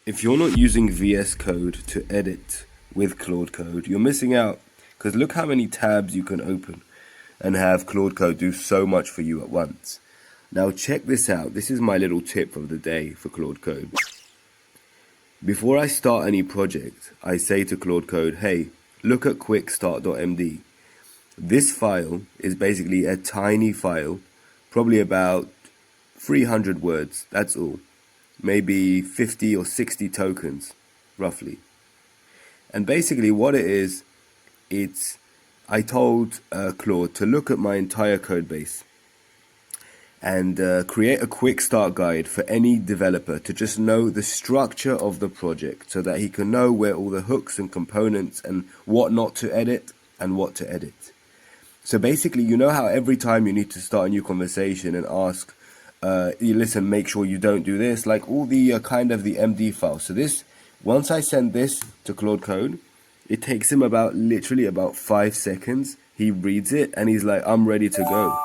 If you're not using VS Code to edit with Claude Code, you're missing out, because look how many tabs you can open and have Claude Code do so much for you at once. Now check this out. This is my little tip of the day for Claude Code. Before I start any project, I say to Claude Code, hey, look at quickstart.md. This file is basically a tiny file, probably about 300 words, that's all. Maybe 50 or 60 tokens, roughly. And basically what it is, I told Claude to look at my entire code base and create a quick start guide for any developer to just know the structure of the project so that he can know where all the hooks and components and what not to edit and what to edit. So basically, you know how every time you need to start a new conversation and ask, you listen, make sure you don't do this, like all the kind of the MD file. So this, once I send this to Claude Code, it takes him literally about 5 seconds. He reads it and he's like, I'm ready to go.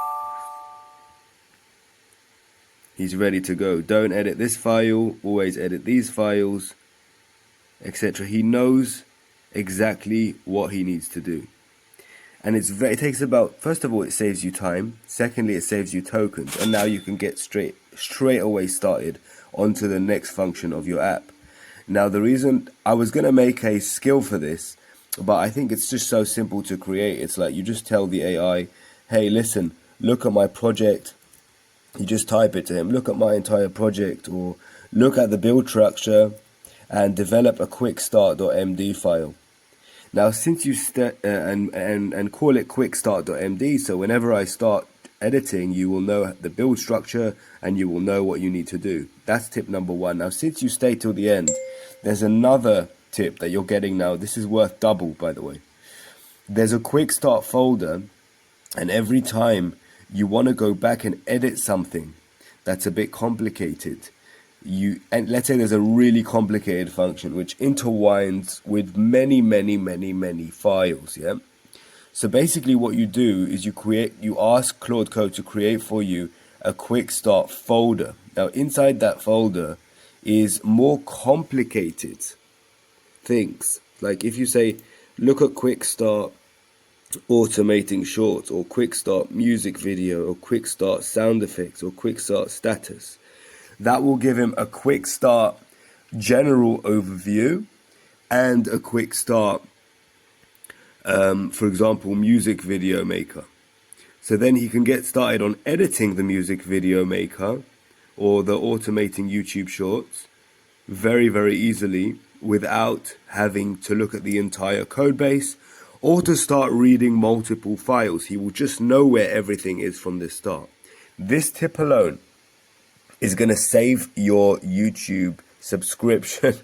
He's ready to go. Don't edit this file, always edit these files, etc. He knows exactly what he needs to do. And it takes about, first of all, it saves you time. Secondly, it saves you tokens. And now you can get straight away started onto the next function of your app. Now, the reason I was going to make a skill for this, but I think it's just so simple to create. It's like you just tell the AI, hey, listen, look at my project. You just type it to him, look at my entire project, or look at the build structure and develop a quickstart.md file. Now, since you and call it quickstart.md, so whenever I start editing, you will know the build structure and you will know what you need to do. That's tip number one. Now, since you stay till the end, there's another tip that you're getting now. This is worth double, by the way. There's a quick start folder, and every time you want to go back and edit something that's a bit complicated, and let's say there's a really complicated function which intertwines with many files, yeah? So basically what you do is you ask Claude Code to create for you a quick start folder. Now inside that folder is more complicated things. Like if you say, look at quick start automating shorts, or quick start music video, or quick start sound effects, or quick start status, that will give him a quick start general overview and a quick start, for example, music video maker. So then he can get started on editing the music video maker or the automating YouTube shorts very easily without having to look at the entire code base or to start reading multiple files. He will just know where everything is from the start. This tip alone is going to save your YouTube subscription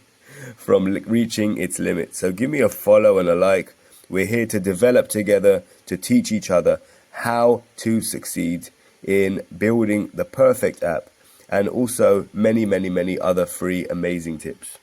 from reaching its limit. So give me a follow and a like. We're here to develop together, to teach each other how to succeed in building the perfect app, and also many other free amazing tips.